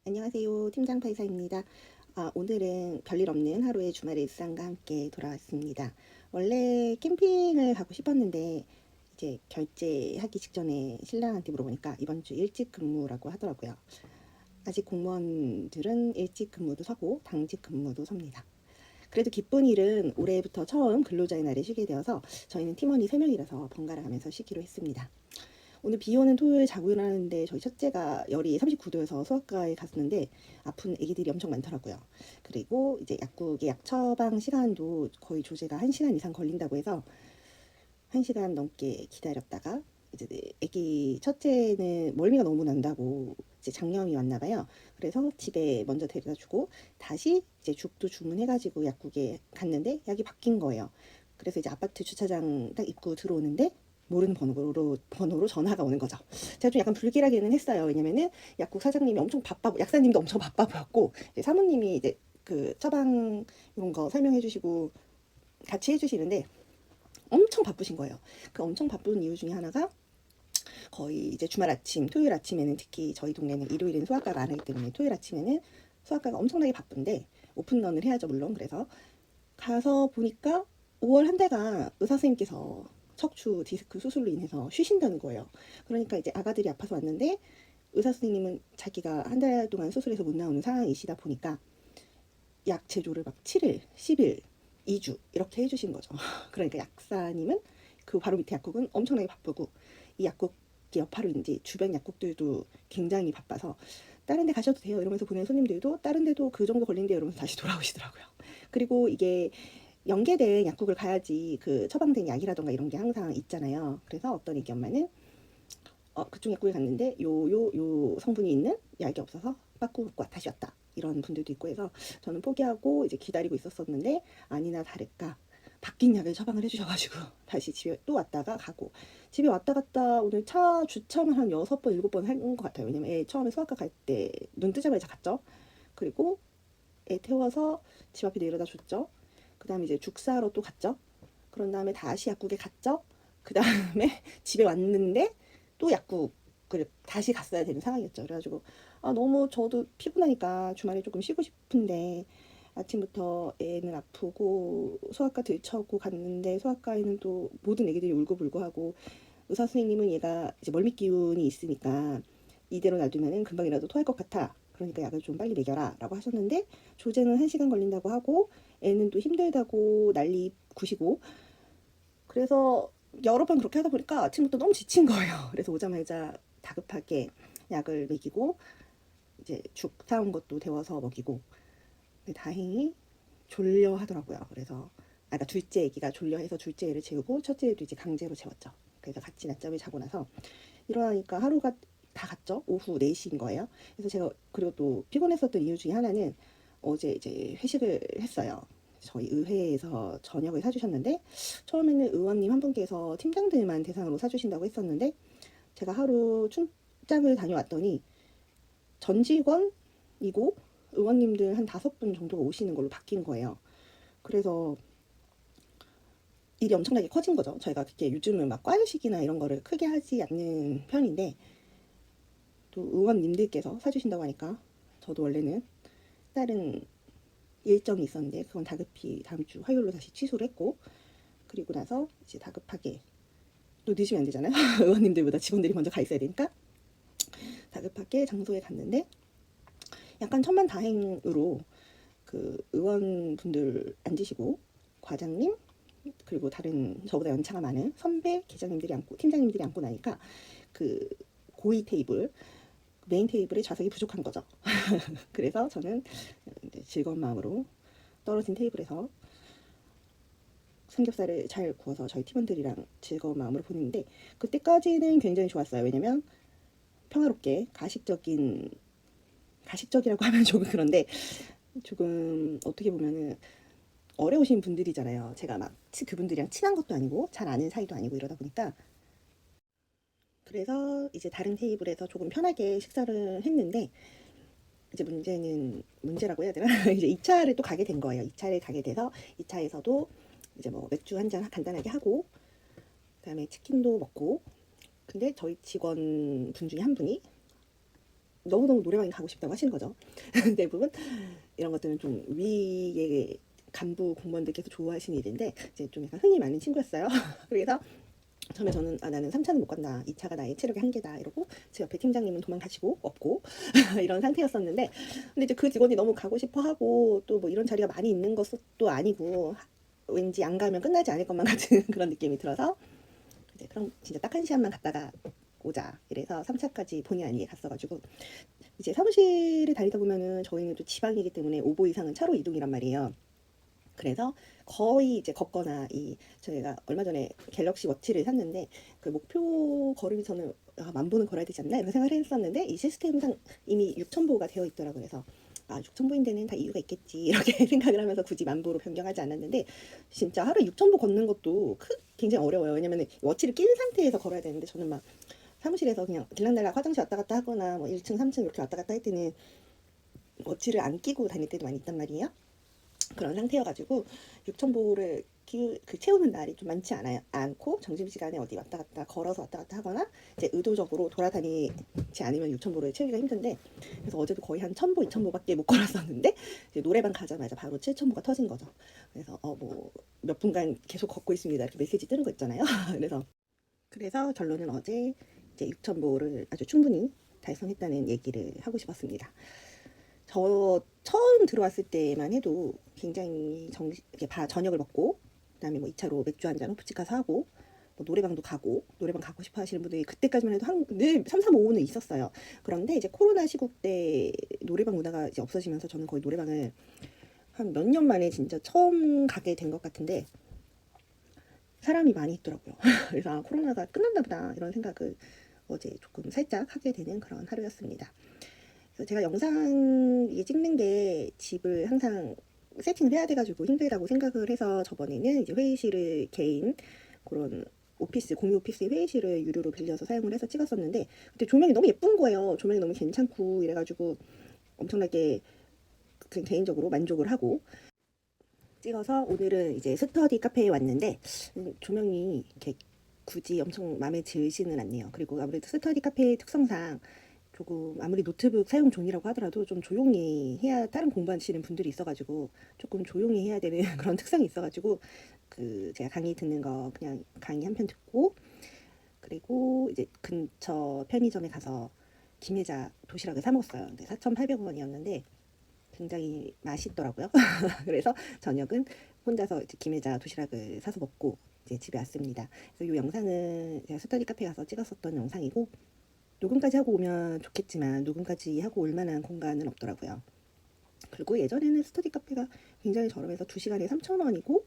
안녕하세요. 팀장 판사입니다. 오늘은 별일 없는 하루의 주말의 일상과 함께 돌아왔습니다. 원래 캠핑을 가고 싶었는데 이제 결제하기 직전에 신랑한테 물어보니까 이번 주 일찍 근무라고 하더라고요. 아직 공무원들은 일찍 근무도 서고 당직 근무도 섭니다. 그래도 기쁜 일은 올해부터 처음 근로자의 날에 쉬게 되어서 저희는 팀원이 3명이라서 번갈아 가면서 쉬기로 했습니다. 오늘 비 오는 토요일 자고 일어나는데 저희 첫째가 열이 39도여서 소아과에 갔었는데 아픈 아기들이 엄청 많더라고요. 그리고 이제 약국의 약 처방 시간도 거의 조제가 1시간 이상 걸린다고 해서 1시간 넘게 기다렸다가 이제 아기 첫째는 멀미가 너무 난다고 이제 장염이 왔나 봐요. 그래서 집에 먼저 데려다 주고 다시 이제 죽도 주문해가지고 약국에 갔는데 약이 바뀐 거예요. 그래서 이제 아파트 주차장 딱 입구 들어오는데 모르는 번호로 전화가 오는 거죠. 제가 좀 약간 불길하게는 했어요. 왜냐면은 약국 사장님이 엄청 바빠, 약사님도 엄청 바빠 보였고 사모님이 이제 그 처방 이런 거 설명해 주시고 같이 해주시는데 엄청 바쁘신 거예요. 그 엄청 바쁜 이유 중에 하나가 거의 이제 주말 아침, 토요일 아침에는 특히 저희 동네는 일요일은 소아과가 안 하기 때문에 토요일 아침에는 소아과가 엄청나게 바쁜데 오픈런을 해야죠 물론. 그래서 가서 보니까 5월 한 달가 의사 선생님께서 척추 디스크 수술로 인해서 쉬신다는 거예요. 그러니까 이제 아가들이 아파서 왔는데 의사 선생님은 자기가 한 달 동안 수술해서 못 나오는 상황이시다 보니까 약 제조를 막 7일, 10일, 2주 이렇게 해주신 거죠. 그러니까 약사님은 그 바로 밑에 약국은 엄청나게 바쁘고 이 약국 여파로인지 주변 약국들도 굉장히 바빠서 다른 데 가셔도 돼요 이러면서 보낸 손님들도 다른 데도 그 정도 걸린대요 이러면서 다시 돌아오시더라고요. 그리고 이게 연계된 약국을 가야지 그 처방된 약이라던가 이런 게 항상 있잖아요. 그래서 어떤 애기 엄마는 그쪽 약국에 갔는데 요 성분이 있는 약이 없어서 바꾸고 다시 왔다 이런 분들도 있고 해서 저는 포기하고 이제 기다리고 있었었는데 아니나 다를까 바뀐 약을 처방을 해주셔가지고 다시 집에 또 왔다가 가고 집에 왔다 갔다 오늘 차 주차만 한 6번 7번 한 것 같아요. 왜냐면 애 처음에 소아과 갈 때 눈 뜨자마자 갔죠. 그리고 애 태워서 집 앞에 내려다 줬죠. 그 다음에 이제 죽사로 또 갔죠. 그런 다음에 다시 약국에 갔죠. 그 다음에 집에 왔는데 또 약국을 다시 갔어야 되는 상황이었죠. 그래가지고 너무 저도 피곤하니까 주말에 조금 쉬고 싶은데 아침부터 애는 아프고 소아과 들쳐고 갔는데 소아과에는 또 모든 애기들이 울고불고하고 의사 선생님은 얘가 이제 멀미 기운이 있으니까 이대로 놔두면은 금방이라도 토할 것 같아. 그러니까 약을 좀 빨리 먹여라 라고 하셨는데 조제는 1시간 걸린다고 하고 애는 또 힘들다고 난리 구시고 그래서 여러 번 그렇게 하다 보니까 아침부터 너무 지친 거예요. 그래서 오자마자 다급하게 약을 먹이고 이제 죽 사온 것도 데워서 먹이고 다행히 졸려 하더라고요. 그래서 그러니까 둘째 애기가 졸려 해서 둘째 애를 재우고 첫째 애도 이제 강제로 재웠죠. 그래서 같이 낮잠을 자고 나서 일어나니까 하루가 다 갔죠. 오후 4시인 거예요. 그래서 제가 그리고 또 피곤했었던 이유 중에 하나는 어제 이제 회식을 했어요. 저희 의회에서 저녁을 사주셨는데 처음에는 의원님 한 분께서 팀장들만 대상으로 사주신다고 했었는데 제가 하루 출장을 다녀왔더니 전 직원이고 의원님들 한 5분 정도가 오시는 걸로 바뀐 거예요. 그래서 일이 엄청나게 커진 거죠. 저희가 그렇게 요즘은 막 과유식이나 이런 거를 크게 하지 않는 편인데 또 의원님들께서 사주신다고 하니까 저도 원래는 다른 일정이 있었는데 그건 다급히 다음 주 화요일로 다시 취소를 했고 그리고 나서 이제 다급하게 또 늦으면 안 되잖아요. 의원님들보다 직원들이 먼저 가 있어야 되니까 다급하게 장소에 갔는데 약간 천만다행으로 그 의원분들 앉으시고 과장님 그리고 다른 저보다 연차가 많은 선배 계장님들이 앉고 팀장님들이 앉고 나니까 그 고위 테이블 메인 테이블에 좌석이 부족한 거죠. 그래서 저는 즐거운 마음으로 떨어진 테이블에서 삼겹살을 잘 구워서 저희 팀원들이랑 즐거운 마음으로 보냈는데 그때까지는 굉장히 좋았어요. 왜냐면 평화롭게 가식적이라고 하면 조금 그런데 조금 어떻게 보면은 어려우신 분들이잖아요. 제가 막 그분들이랑 친한 것도 아니고 잘 아는 사이도 아니고 이러다 보니까 그래서 이제 다른 테이블에서 조금 편하게 식사를 했는데 이제 문제라고 해야 되나? 이제 2차를 또 가게 된 거예요. 2차를 가게 돼서 2차에서도 이제 뭐 맥주 한 잔 간단하게 하고 그다음에 치킨도 먹고 근데 저희 직원 분 중에 한 분이 너무너무 노래방에 가고 싶다고 하시는 거죠. 대부분 이런 것들은 좀 위에 간부 공무원들께서 좋아하시는 일인데 이제 좀 약간 흥이 많은 친구였어요. 그래서 처음에 저는 나는 3차는 못 간다. 2차가 나의 체력의 한계다. 이러고 제 옆에 팀장님은 도망가시고 없고 이런 상태였었는데 근데 이제 그 직원이 너무 가고 싶어 하고 또 뭐 이런 자리가 많이 있는 것도 아니고 왠지 안 가면 끝나지 않을 것만 같은 그런 느낌이 들어서 이제 그럼 진짜 딱 1시간만 갔다가 오자. 이래서 3차까지 본의 아니게 갔어가지고 이제 사무실을 다니다 보면은 저희는 또 지방이기 때문에 5보 이상은 차로 이동이란 말이에요. 그래서 거의 이제 걷거나 저희가 얼마 전에 갤럭시 워치를 샀는데 그 목표 걸음이 저는 10,000보는 걸어야 되지 않나 이런 생각을 했었는데 이 시스템상 이미 6,000보가 되어 있더라고요. 그래서 6,000보인 데는 다 이유가 있겠지 이렇게 생각을 하면서 굳이 10,000보로 변경하지 않았는데 진짜 하루 6,000보 걷는 것도 굉장히 어려워요. 왜냐면 워치를 낀 상태에서 걸어야 되는데 저는 막 사무실에서 그냥 들락날락 화장실 왔다 갔다 하거나 뭐 1층 3층 이렇게 왔다 갔다 할 때는 워치를 안 끼고 다닐 때도 많이 있단 말이에요. 그런 상태여가지고 6,000보를 채우는 날이 좀 많지 않고 점심시간에 어디 왔다 갔다 걸어서 왔다 갔다 하거나 이제 의도적으로 돌아다니지 않으면 6,000보를 채우기가 힘든데 그래서 어제도 거의 한 1,000보, 2,000보밖에 못 걸었었는데 이제 노래방 가자마자 바로 7,000보가 터진 거죠. 그래서 뭐 몇 분간 계속 걷고 있습니다. 이렇게 메시지 뜨는 거 있잖아요. 그래서 결론은 어제 이제 6,000보를 아주 충분히 달성했다는 얘기를 하고 싶었습니다. 저 처음 들어왔을 때만 해도 굉장히 저녁을 먹고 그다음에 뭐 2차로 맥주 한잔 호프집 가서 하고 뭐 노래방도 가고 노래방 가고 싶어 하시는 분들이 그때까지만 해도 늘 3, 4, 5는 있었어요. 그런데 이제 코로나 시국 때 노래방 문화가 이제 없어지면서 저는 거의 노래방을 한 몇 년 만에 진짜 처음 가게 된 것 같은데 사람이 많이 있더라고요. 그래서 코로나가 끝났나 보다 이런 생각을 어제 조금 살짝 하게 되는 그런 하루였습니다. 그래서 제가 영상 찍는 게 집을 항상 세팅을 해야 돼가지고 힘들다고 생각을 해서 저번에는 이제 회의실을 개인 그런 공유 오피스 회의실을 유료로 빌려서 사용을 해서 찍었었는데 그때 조명이 너무 예쁜 거예요. 조명이 너무 괜찮고 이래가지고 엄청나게 개인적으로 만족을 하고 찍어서 오늘은 이제 스터디 카페에 왔는데 조명이 이렇게 굳이 엄청 마음에 들지는 않네요. 그리고 아무래도 스터디 카페의 특성상 조금 아무리 노트북 사용 중이라고 하더라도 좀 조용히 해야 다른 공부하시는 분들이 있어가지고 조금 조용히 해야 되는 그런 특성이 있어가지고 제가 강의 듣는 거 그냥 강의 한 편 듣고 그리고 이제 근처 편의점에 가서 김혜자 도시락을 사 먹었어요. 근데 4,800원이었는데 굉장히 맛있더라고요. 그래서 저녁은 혼자서 이제 김혜자 도시락을 사서 먹고 이제 집에 왔습니다. 그래서 이 영상은 제가 스터디 카페 가서 찍었었던 영상이고 녹음까지 하고 오면 좋겠지만 녹음까지 하고 올 만한 공간은 없더라고요. 그리고 예전에는 스터디 카페가 굉장히 저렴해서 2시간에 3,000원이고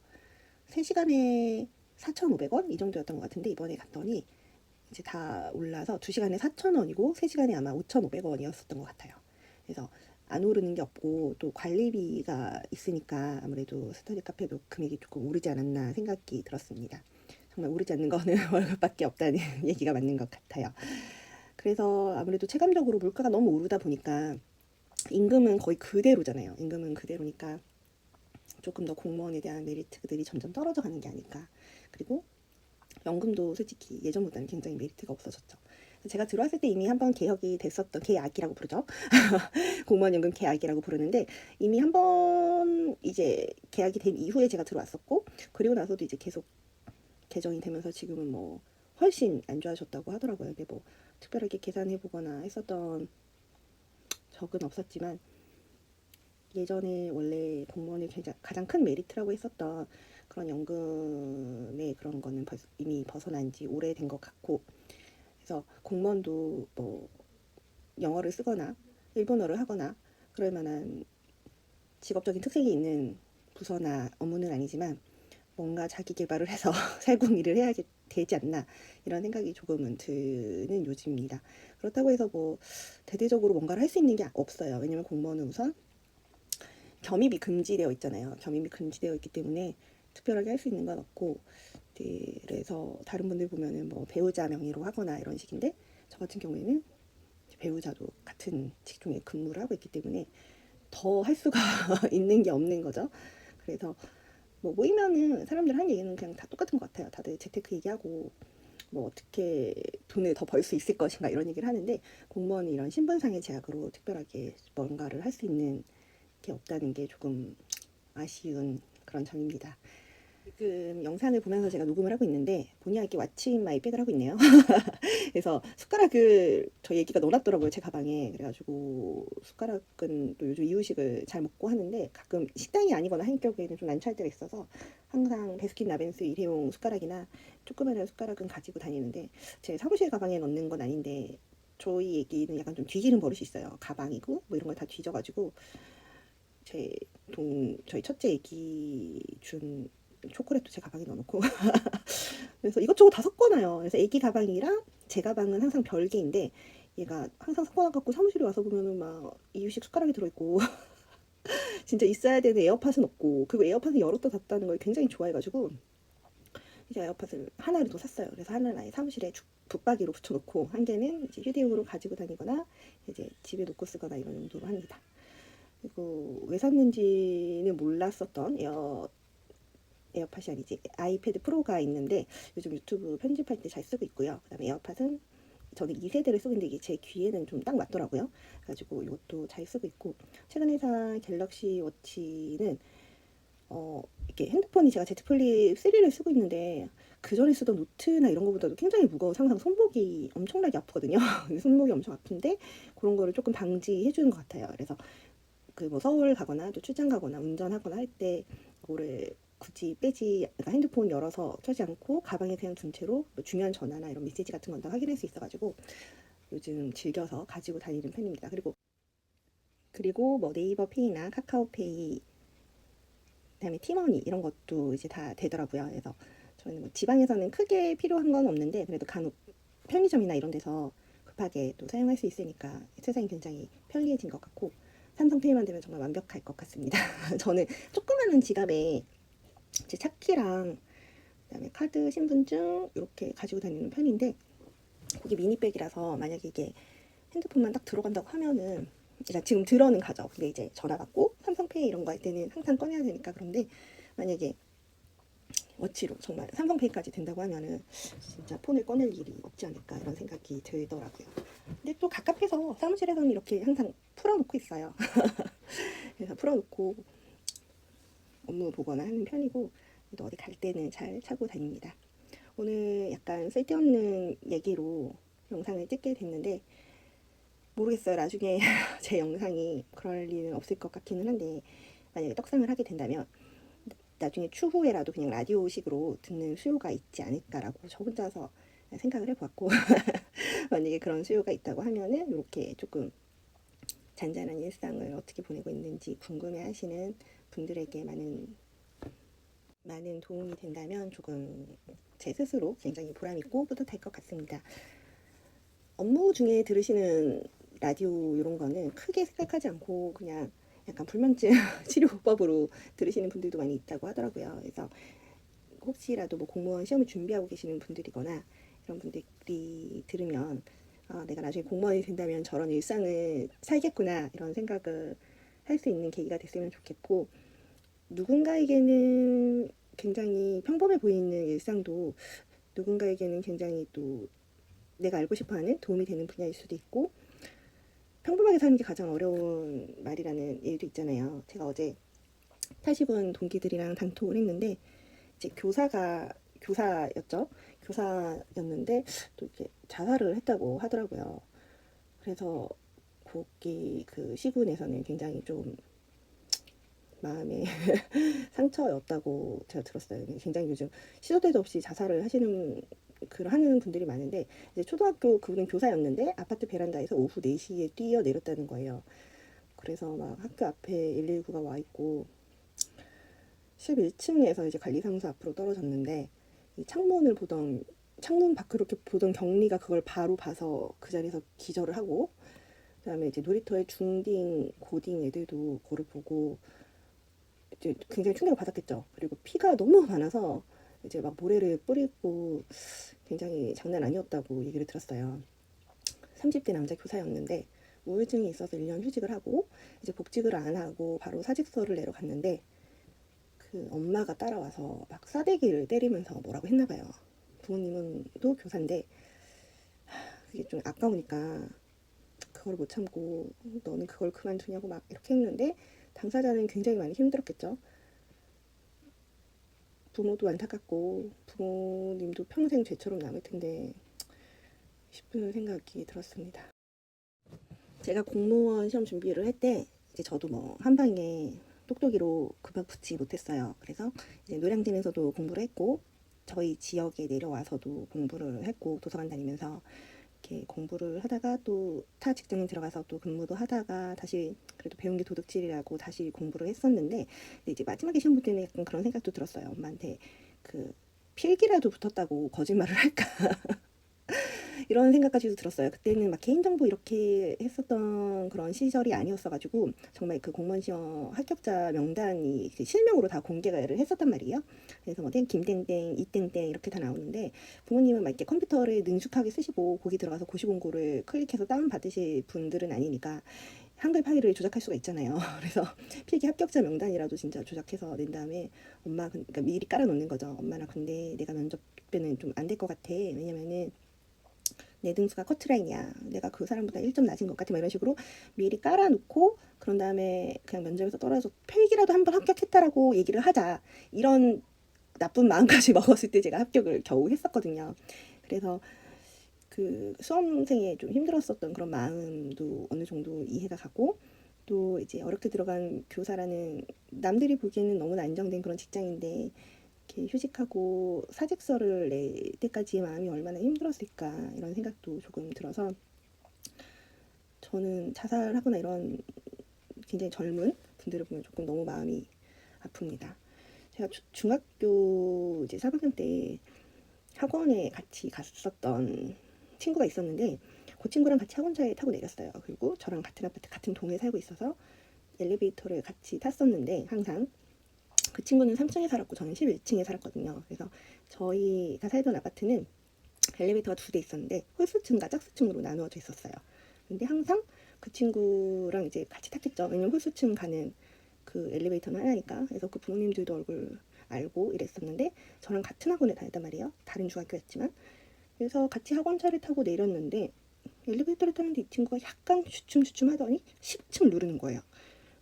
3시간에 4,500원 이 정도였던 것 같은데 이번에 갔더니 이제 다 올라서 2시간에 4,000원이고 3시간에 아마 5,500원이었었던 것 같아요. 그래서 안 오르는 게 없고 또 관리비가 있으니까 아무래도 스터디 카페도 금액이 조금 오르지 않았나 생각이 들었습니다. 정말 오르지 않는 거는 월급밖에 없다는 얘기가 맞는 것 같아요. 그래서 아무래도 체감적으로 물가가 너무 오르다 보니까 임금은 거의 그대로잖아요. 임금은 그대로니까 조금 더 공무원에 대한 메리트들이 점점 떨어져 가는 게 아닐까. 그리고 연금도 솔직히 예전보다는 굉장히 메리트가 없어졌죠. 제가 들어왔을 때 이미 한번 개혁이 됐었던 개약이라고 부르죠. 공무원 연금 개약이라고 부르는데 이미 한번 이제 개약이 된 이후에 제가 들어왔었고 그리고 나서도 이제 계속 개정이 되면서 지금은 뭐 훨씬 안 좋아졌다고 하더라고요. 근데 뭐 특별하게 계산해 보거나 했었던 적은 없었지만 예전에 원래 공무원의 가장 큰 메리트라고 했었던 그런 연금의 그런 거는 이미 벗어난 지 오래된 것 같고 그래서 공무원도 뭐 영어를 쓰거나 일본어를 하거나 그럴 만한 직업적인 특색이 있는 부서나 업무는 아니지만 뭔가 자기 개발을 해서 살궁일을 해야 되지 않나 이런 생각이 조금은 드는 요즘입니다. 그렇다고 해서 뭐 대대적으로 뭔가를 할 수 있는 게 없어요. 왜냐면 공무원은 우선 겸입이 금지되어 있잖아요. 겸입이 금지되어 있기 때문에 특별하게 할 수 있는 건 없고 그래서 다른 분들 보면은 뭐 배우자 명의로 하거나 이런 식인데 저 같은 경우에는 배우자도 같은 직종에 근무를 하고 있기 때문에 더 할 수가 있는 게 없는 거죠. 그래서 뭐 모이면은 사람들 하는 얘기는 그냥 다 똑같은 것 같아요. 다들 재테크 얘기하고 뭐 어떻게 돈을 더 벌 수 있을 것인가 이런 얘기를 하는데, 공무원이 이런 신분상의 제약으로 특별하게 뭔가를 할 수 있는 게 없다는 게 조금 아쉬운 그런 점입니다. 지금 영상을 보면서 제가 녹음을 하고 있는데 본의 아니게 왓츠 마이 백을 하고 있네요. 그래서 숟가락을 저희 애기가 넣어놨더라고요, 제 가방에. 그래가지고 숟가락은 또 요즘 이유식을 잘 먹고 하는데 가끔 식당이 아니거나 할 경우에는 좀 난처할 때가 있어서 항상 베스킨 라빈스 일회용 숟가락이나 조그마한 숟가락은 가지고 다니는데, 제 사무실 가방에 넣는 건 아닌데 저희 애기는 약간 좀 뒤지는 버릇이 있어요. 가방이고 뭐 이런 걸 다 뒤져가지고 저희 첫째 애기 준 초콜릿도 제 가방에 넣어놓고 그래서 이것저것 다 섞어놔요. 그래서 애기 가방이랑 제 가방은 항상 별개인데, 얘가 항상 섞어놔갖고 사무실에 와서 보면은 막 이유식 숟가락이 들어있고 진짜 있어야 되는 에어팟은 없고, 그리고 에어팟을 열었다 닫다는 걸 굉장히 좋아해가지고 이제 에어팟을 하나를 더 샀어요. 그래서 하나는 아예 사무실에 붙박이로 붙여놓고 한 개는 이제 휴대용으로 가지고 다니거나 이제 집에 놓고 쓰거나 이런 용도로 합니다. 그리고 왜 샀는지는 몰랐었던 에어팟이 아니지, 아이패드 프로가 있는데 요즘 유튜브 편집할 때 잘 쓰고 있고요. 그다음에 에어팟은 저는 2세대를 쓰고 있는데 이게 제 귀에는 좀 딱 맞더라고요. 그래가지고 이것도 잘 쓰고 있고, 최근에 산 갤럭시 워치는 이게 핸드폰이 제가 Z 플립 3를 쓰고 있는데 그 전에 쓰던 노트나 이런 거보다도 굉장히 무거워서 항상 손목이 엄청나게 아프거든요. 손목이 엄청 아픈데 그런 거를 조금 방지해 주는 것 같아요. 그래서 그 뭐 서울 가거나 또 출장 가거나 운전하거나 할 때 뭐를 굳이 빼지, 그러니까 핸드폰 열어서 켜지 않고 가방에 그냥 둔 채로 뭐 중요한 전화나 이런 메시지 같은 건 다 확인할 수 있어가지고 요즘 즐겨서 가지고 다니는 편입니다. 그리고 뭐 네이버 페이나 카카오페이, 그다음에 티머니 이런 것도 이제 다 되더라고요. 그래서 저는 뭐 지방에서는 크게 필요한 건 없는데 그래도 간혹 편의점이나 이런 데서 급하게 또 사용할 수 있으니까 세상이 굉장히 편리해진 것 같고, 삼성페이만 되면 정말 완벽할 것 같습니다. 저는 조그마한 지갑에 제 차키랑 그다음에 카드, 신분증 이렇게 가지고 다니는 편인데, 그게 미니백이라서 만약에 이게 핸드폰만 딱 들어간다고 하면은, 그러니까 지금 들어는 가죠. 근데 이제 전화 받고 삼성페이 이런 거 할 때는 항상 꺼내야 되니까. 그런데 만약에 워치로 정말 삼성페이까지 된다고 하면은 진짜 폰을 꺼낼 일이 없지 않을까 이런 생각이 들더라고요. 근데 또 갑갑해서 사무실에서는 이렇게 항상 풀어놓고 있어요. 그래서 풀어놓고 업무 보거나 하는 편이고, 또 어디 갈 때는 잘 차고 다닙니다. 오늘 약간 쓸데없는 얘기로 영상을 찍게 됐는데 모르겠어요. 나중에 제 영상이 그럴 일은 없을 것 같기는 한데, 만약에 떡상을 하게 된다면 나중에 추후에라도 그냥 라디오식으로 듣는 수요가 있지 않을까라고 저 혼자서 생각을 해보았고 만약에 그런 수요가 있다고 하면은 이렇게 조금 잔잔한 일상을 어떻게 보내고 있는지 궁금해하시는 분들에게 많은 도움이 된다면 조금 제 스스로 굉장히 보람있고 뿌듯할 것 같습니다. 업무 중에 들으시는 라디오 이런 거는 크게 생각하지 않고 그냥 약간 불면증 치료법으로 들으시는 분들도 많이 있다고 하더라고요. 그래서 혹시라도 뭐 공무원 시험을 준비하고 계시는 분들이거나 이런 분들이 들으면, 아, 내가 나중에 공무원이 된다면 저런 일상을 살겠구나 이런 생각을 할 수 있는 계기가 됐으면 좋겠고, 누군가에게는 굉장히 평범해 보이는 일상도 누군가에게는 굉장히 또 내가 알고 싶어하는 도움이 되는 분야일 수도 있고, 평범하게 사는 게 가장 어려운 말이라는 일도 있잖아요. 제가 어제 80원 동기들이랑 단톡을 했는데 이제 교사였죠. 교사였는데 또 이렇게 자살을 했다고 하더라고요. 그래서 거기 그 시군에서는 굉장히 좀 마음에 상처였다고 제가 들었어요. 굉장히 요즘 시도 때도 없이 자살을 하는 분들이 많은데, 이제 초등학교 그분은 교사였는데 아파트 베란다에서 오후 4시에 뛰어내렸다는 거예요. 그래서 막 학교 앞에 119가 와 있고 11층에서 이제 관리사무소 앞으로 떨어졌는데, 이 창문 밖으로 이렇게 보던 경리가 그걸 바로 봐서 그 자리에서 기절을 하고, 그다음에 이제 놀이터에 중딩, 고딩 애들도 그걸 보고 이제 굉장히 충격을 받았겠죠. 그리고 피가 너무 많아서 이제 막 모래를 뿌리고 굉장히 장난 아니었다고 얘기를 들었어요. 30대 남자 교사였는데 우울증이 있어서 1년 휴직을 하고 이제 복직을 안 하고 바로 사직서를 내러 갔는데 그 엄마가 따라와서 막 싸대기를 때리면서 뭐라고 했나 봐요. 부모님은 또 교사인데 그게 좀 아까우니까 그걸 못 참고 너는 그걸 그만두냐고 막 이렇게 했는데 당사자는 굉장히 많이 힘들었겠죠. 부모도 안타깝고 부모님도 평생 죄처럼 남을 텐데 싶은 생각이 들었습니다. 제가 공무원 시험 준비를 할 때 이제 저도 뭐 한방에 똑똑이로 금방 붙지 못했어요. 그래서 이제 노량진에서도 공부를 했고 저희 지역에 내려와서도 공부를 했고 도서관 다니면서 이렇게 공부를 하다가 또 타 직장에 들어가서 또 근무도 하다가 다시 그래도 배운 게 도둑질이라고 다시 공부를 했었는데 이제 마지막에 시험 볼 때는 약간 그런 생각도 들었어요. 엄마한테 그 필기라도 붙었다고 거짓말을 할까 이런 생각까지도 들었어요. 그때는 막 개인정보 이렇게 했었던 그런 시절이 아니었어가지고 정말 그 공무원 시험 합격자 명단이 실명으로 다 공개를 했었단 말이에요. 그래서 뭐 김땡땡, 이땡땡 이렇게 다 나오는데 부모님은 막 이렇게 컴퓨터를 능숙하게 쓰시고 거기 들어가서 고시본고를 클릭해서 다운 받으실 분들은 아니니까 한글 파일을 조작할 수가 있잖아요. 그래서 필기 합격자 명단이라도 진짜 조작해서 낸 다음에 엄마 그러니까 미리 깔아놓는 거죠. 엄마 나 근데 내가 면접 때는 좀 안 될 것 같아. 왜냐면은 내 등수가 커트라인이야. 내가 그 사람보다 1점 낮은 것 같아. 막 이런 식으로 미리 깔아놓고 그런 다음에 그냥 면접에서 떨어져 필기라도 한번 합격했다라고 얘기를 하자. 이런 나쁜 마음까지 먹었을 때 제가 합격을 겨우 했었거든요. 그래서 그 수험생의 좀 힘들었었던 그런 마음도 어느 정도 이해가 가고 또 이제 어렵게 들어간 교사라는 남들이 보기에는 너무나 안정된 그런 직장인데 이렇게 휴직하고 사직서를 낼 때까지의 마음이 얼마나 힘들었을까 이런 생각도 조금 들어서 저는 자살하거나 이런 굉장히 젊은 분들을 보면 조금 너무 마음이 아픕니다. 제가 중학교 이제 3학년 때 학원에 같이 갔었던 친구가 있었는데 그 친구랑 같이 학원차에 타고 내렸어요. 그리고 저랑 같은 아파트 같은 동에 살고 있어서 엘리베이터를 같이 탔었는데 항상 그 친구는 3층에 살았고 저는 11층에 살았거든요. 그래서 저희가 살던 아파트는 엘리베이터가 2대 있었는데 홀수층과 짝수층으로 나누어져 있었어요. 근데 항상 그 친구랑 이제 같이 탔겠죠. 왜냐면 홀수층 가는 그 엘리베이터는 하나니까. 그래서 그 부모님들도 얼굴 알고 이랬었는데 저랑 같은 학원에 다녔단 말이에요. 다른 중학교였지만. 그래서 같이 학원차를 타고 내렸는데 엘리베이터를 타는데 이 친구가 약간 주춤주춤 하더니 10층 누르는 거예요.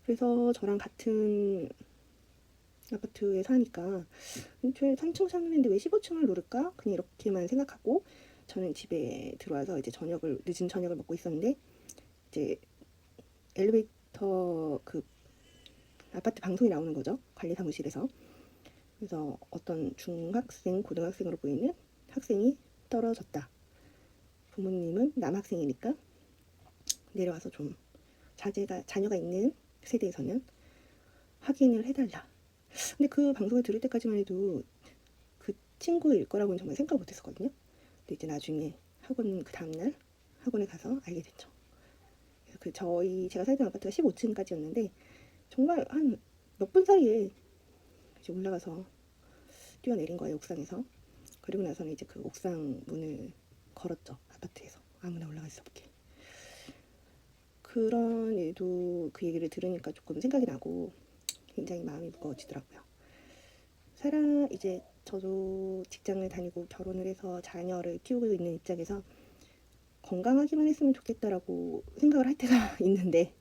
그래서 저랑 같은 아파트에 사니까 저 3층 사는데 왜 15층을 누를까? 그냥 이렇게만 생각하고 저는 집에 들어와서 이제 늦은 저녁을 먹고 있었는데 이제 엘리베이터 그 아파트 방송이 나오는 거죠. 관리 사무실에서. 그래서 어떤 중학생, 고등학생으로 보이는 학생이 떨어졌다. 부모님은 남학생이니까 내려와서 좀 자녀가 있는 세대에서는 확인을 해달라. 근데 그 방송을 들을 때까지만 해도 그 친구일 거라고는 정말 생각 못 했었거든요. 근데 이제 나중에 그 다음날 학원에 가서 알게 됐죠. 제가 살던 아파트가 15층까지였는데 정말 한 몇 분 사이에 이제 올라가서 뛰어내린 거예요, 옥상에서. 그리고 나서는 이제 그 옥상 문을 걸었죠, 아파트에서. 아무나 올라갈 수 없게. 그런 일도 그 얘기를 들으니까 조금 생각이 나고 굉장히 마음이 무거워지더라고요. 이제 저도 직장을 다니고 결혼을 해서 자녀를 키우고 있는 입장에서 건강하기만 했으면 좋겠다라고 생각을 할 때가 있는데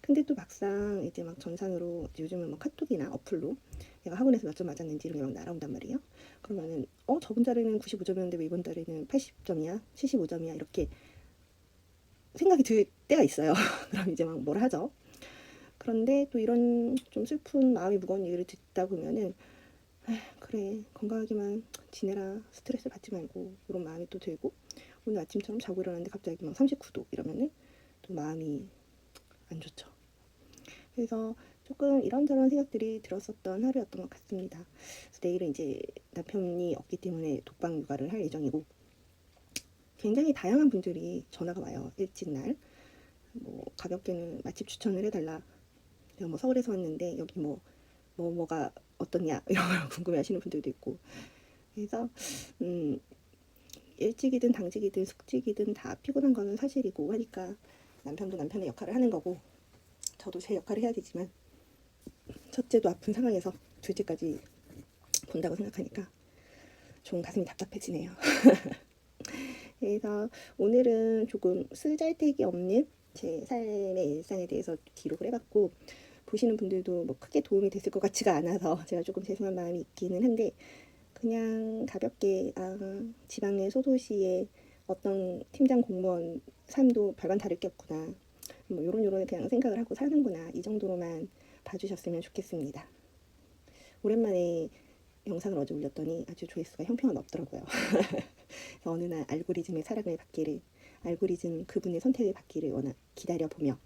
근데 또 막상 이제 막 전산으로 요즘은 뭐 카톡이나 어플로 내가 학원에서 몇 점 맞았는지 이런 게 막 날아온단 말이에요. 그러면은 저번 달에는 95점이었는데 왜 이번 달에는 80점이야, 75점이야 이렇게 생각이 들 때가 있어요. 그럼 이제 막 뭘 하죠. 그런데 또 이런 좀 슬픈 마음이 무거운 얘기를 듣다 보면은 그래 건강하게만 지내라 스트레스 받지 말고 이런 마음이 또 들고 오늘 아침처럼 자고 일어났는데 갑자기 막 39도 이러면은 또 마음이 안 좋죠. 그래서 조금 이런저런 생각들이 들었었던 하루였던 것 같습니다. 그래서 내일은 이제 남편이 없기 때문에 독방 육아를 할 예정이고 굉장히 다양한 분들이 전화가 와요. 일찍 날 뭐 가볍게는 맛집 추천을 해달라. 내가 뭐 서울에서 왔는데 여기 뭐가 어떻냐 이런 걸 궁금해하시는 분들도 있고 그래서 일찍이든 당직이든 숙직이든 다 피곤한 거는 사실이고 하니까 남편도 남편의 역할을 하는 거고 저도 제 역할을 해야 되지만 첫째도 아픈 상황에서 둘째까지 본다고 생각하니까 좀 가슴이 답답해지네요. 그래서 오늘은 조금 쓰잘데기 없는 제 삶의 일상에 대해서 기록을 해봤고, 보시는 분들도 뭐 크게 도움이 됐을 것 같지가 않아서 제가 조금 죄송한 마음이 있기는 한데, 그냥 가볍게 지방의 소도시의 어떤 팀장 공무원 삶도 별반 다를 게 없구나, 뭐 요런 그냥 생각을 하고 사는구나, 이 정도로만 봐주셨으면 좋겠습니다. 오랜만에 영상을 어제 올렸더니 아주 조회수가 형편없더라고요. 어느 날 알고리즘의 사랑을 받기를, 알고리즘 그분의 선택을 받기를 워낙 기다려보며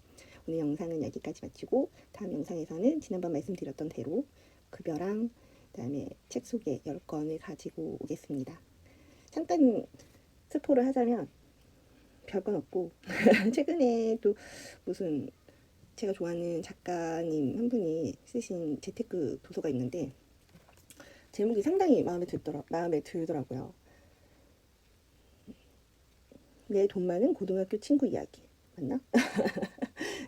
오늘 영상은 여기까지 마치고, 다음 영상에서는 지난번 말씀드렸던 대로 급여랑 그다음에 책 소개 10권을 가지고 오겠습니다. 잠깐 스포를 하자면 별건 없고 최근에 또 무슨 제가 좋아하는 작가님 한 분이 쓰신 재테크 도서가 있는데 제목이 상당히 마음에 들더라고요. 내 돈 많은 고등학교 친구 이야기 맞나?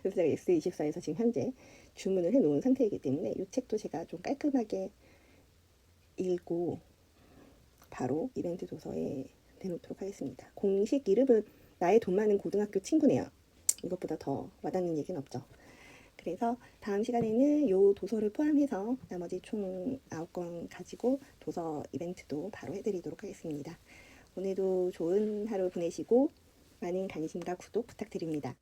그래서 제가 X24에서 지금 현재 주문을 해놓은 상태이기 때문에 이 책도 제가 좀 깔끔하게 읽고 바로 이벤트 도서에 내놓도록 하겠습니다. 공식 이름은 나의 돈 많은 고등학교 친구네요. 이것보다 더 와닿는 얘기는 없죠. 그래서 다음 시간에는 이 도서를 포함해서 나머지 총 9권 가지고 도서 이벤트도 바로 해드리도록 하겠습니다. 오늘도 좋은 하루 보내시고 많은 관심과 구독 부탁드립니다.